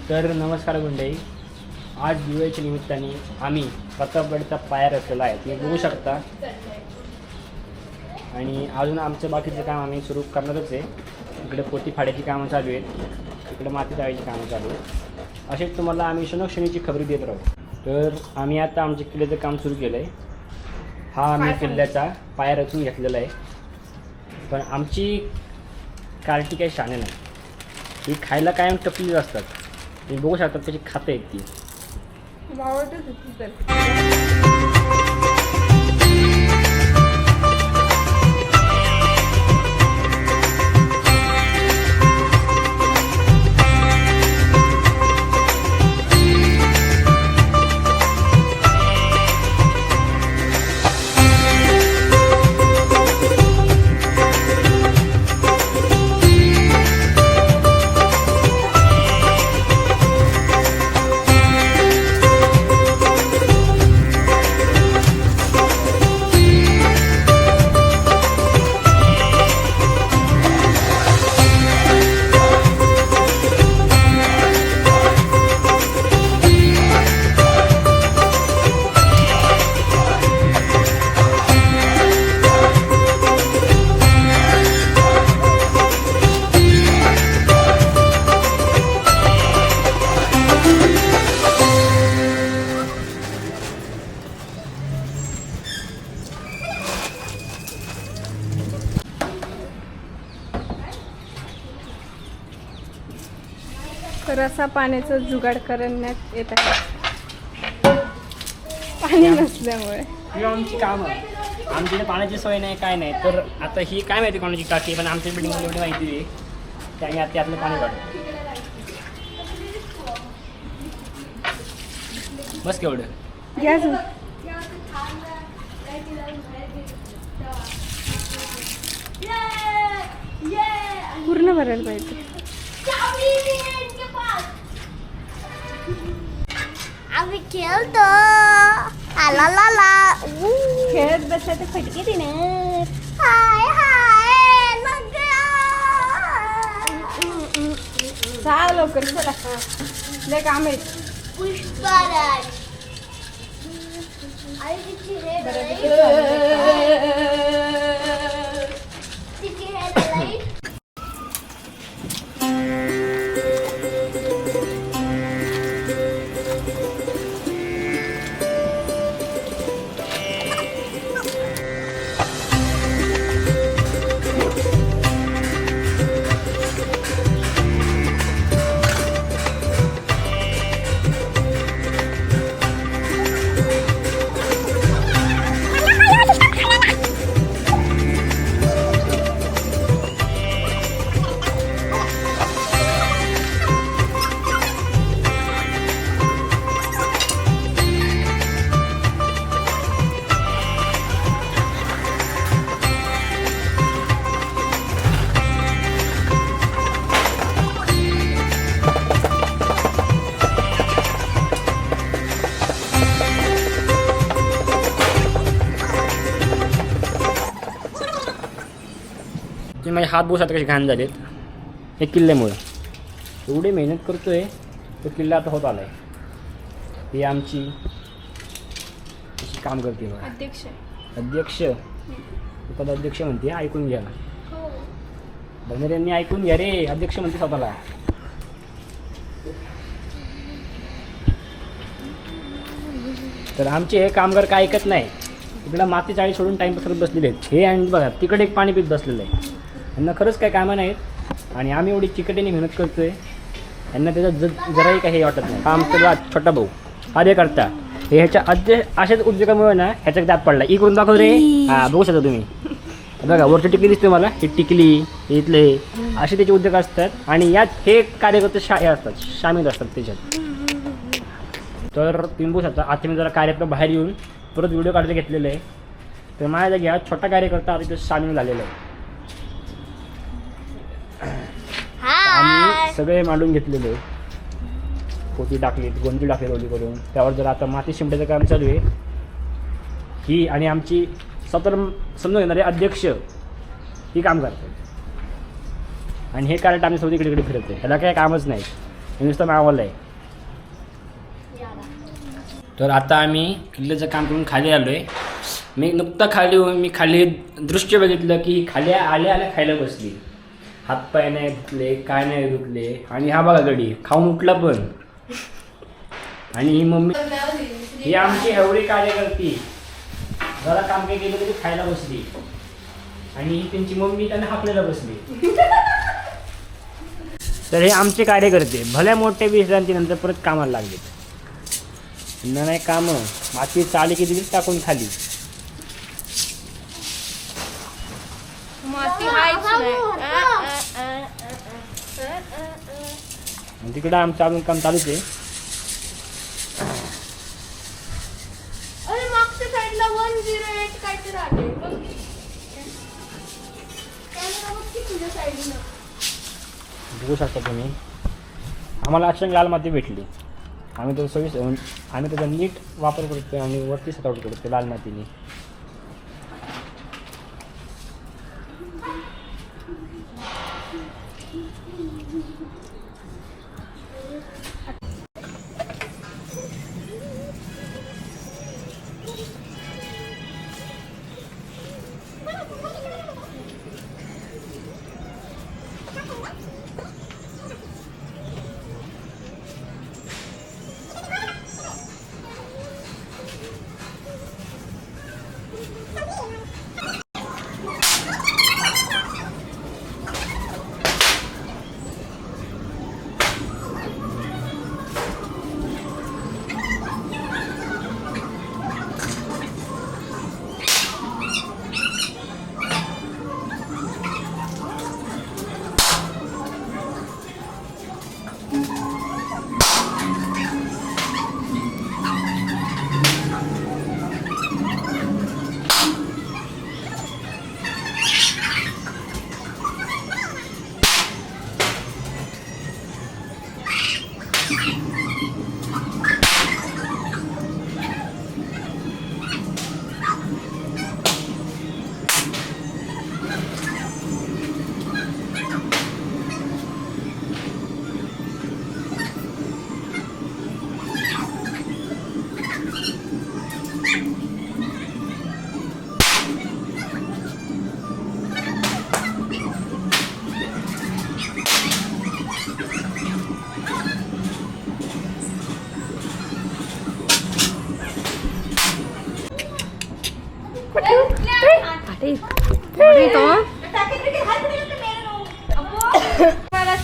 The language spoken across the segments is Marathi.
तर नमस्कार मंडळी, आज दिवाळीच्या निमित्ताने आम्ही प्रतापगडचा पाया रचलेला आहे, तुम्ही बघू शकता. आणि अजून आमचं बाकीचं काम आम्ही सुरू करणारच आहे. इकडे पोती फाड्याची कामं चालू आहेत, इकडे माती जाळीची कामं चालू आहेत. असेच तुम्हाला आम्ही क्षणोक्षणीची खबरी देत राहू. तर आम्ही आता आमच्या किल्ल्याचं काम सुरू केलं आहे. हा आम्ही किल्ल्याचा पाया रचून घेतलेला आहे. पण आमची कार्टी काही शाणे नाही, ही खायला कायम टपलीच असतात. तुम्ही बघू शकता त्याची खातं आहेत ती. रसा पाण्याचं जुगाड करण्यात येत आहे, पाणी नसल्यामुळे. ही आमची कामं, आमच्याकडे पाण्याची सोय नाही, काय नाही. तर आता ही काय माहिती कोणाची टाकी, पण आमच्या बिल्डिंगला एवढी माहिती आहे की आम्ही आता त्यातलं पाणी काढतो. बस केवढं घ्या अजून. पूर्ण भरायला पाहिजे. आम्ही खेळतो. आला ला ला खेळत बसल्या तर फटके देणार. हाय हाय चाल लवकर, चला लय काम आहे. पुष्पराज आई तिची हे तिची हे लाईट. ते माझे हात बघू शकता कसे घाण झालेत हे किल्ल्यामुळं. एवढी मेहनत करतोय तो किल्ला आता होत आला आहे. ही आमची अशी काम करते बघा, अध्यक्ष उपाध्यक्ष म्हणते, ऐकून घ्या बंदऱ्यांनी, ऐकून घ्या रे, अध्यक्ष म्हणते स्वतःला. तर आमचे हे कामगार काय ऐकत नाही, इकडं माती चाळी सोडून टाईमपास करत बसलेले आहेत. हे आणि बघा तिकडे एक पाणी पीत बसलेलं आहे. यांना खरंच काय कामं नाहीत आणि आम्ही एवढी चिकटीने मेहनत करतोय, यांना त्याच्यात जराही काही वाटत नाही. हा आमचा छोटा भाऊ कार्य करता, हे ह्याच्या अशाच उद्योगामुळे ना ह्याच्या दात पडला. इकडून दाखव रे. हां बघू शकता तुम्ही, बघा वरची टिकली दिसते मला, ही टिकली इथले असे त्याचे उद्योग असतात आणि यात हे कार्यकर्ते हे असतात, सामील असतात त्याच्यात. तर तुम्ही बघू शकता आता मी जरा कार्यक्रम बाहेर येऊन परत व्हिडिओ काढायला घेतलेलं आहे. तर माझ्या जागी हा छोटा कार्यकर्ता आता तिथे सामील झालेला आहे. आम्ही सगळे मांडून घेतलेले, पोती टाकली, गोंदी टाकली रोली करून, त्यावर जर आता माती शिंपड्याचं काम चालू आहे. ही आणि आमची स्वतः समजून घेणारे अध्यक्ष ही काम करतात आणि हे कार्ट आम्ही सोबत इकडे इकडे फिरत आहे. ह्याला काही कामच नाही. हे नुसतं मागवलं आहे. तर आता आम्ही किल्ल्याचं काम करून खाली आलो आहे. मी नुकतं खाली दृश्य बघितलं की खाली आल्या खायला बसली. हातपाय नाही धुतले, काय नाही धुतले. आणि हा बघा गडी खाऊन उठला पण. आणि ही मम्मी ही आमची एवढी कार्यकर्ती जरा काम काही केलं तरी खायला बसली. आणि ही त्यांची मम्मी त्यांना हाकलेला बसली. तर हे आमचे कार्यकर्ते भल्या मोठ्या विश्रांतीनंतर परत कामाला लागले. नाही कामं माती चाली की दिली टाकून खाली. माती हायच नाही. आणि तिकडं आमचं अजून काम चालूच आहे. अरे मागच्या साईडला 108 काहीतरी आले. तुझ्या साईडला बघू शकता तुम्ही. आम्हाला अचानक लाल माती भेटली. आम्ही त्याचा नीट वापर करतो आणि वरती सजावट करतो लाल मातीने.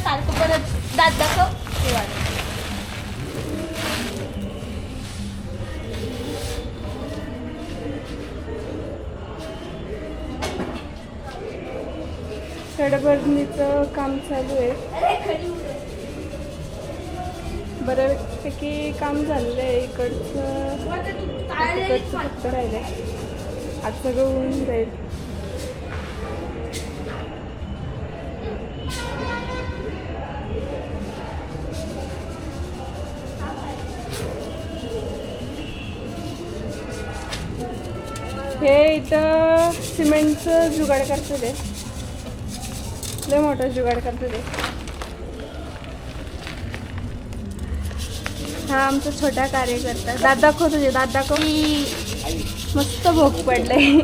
सारखं परत दात दाखव. कडभरणीचं काम चालू आहे. बऱ्यापैकी काम झालेलं आहे. इकडचं फक्त राहिलं आहे. आज सगळं होऊन जाईल. हे इथं सिमेंटचं जुगाड करतो ते. लय मोठा जुगाड करतो ते. हा आमचा छोटा कार्यकर्ता. दात दाखव तुझे दात दाखव. मस्त भोग पडलंय.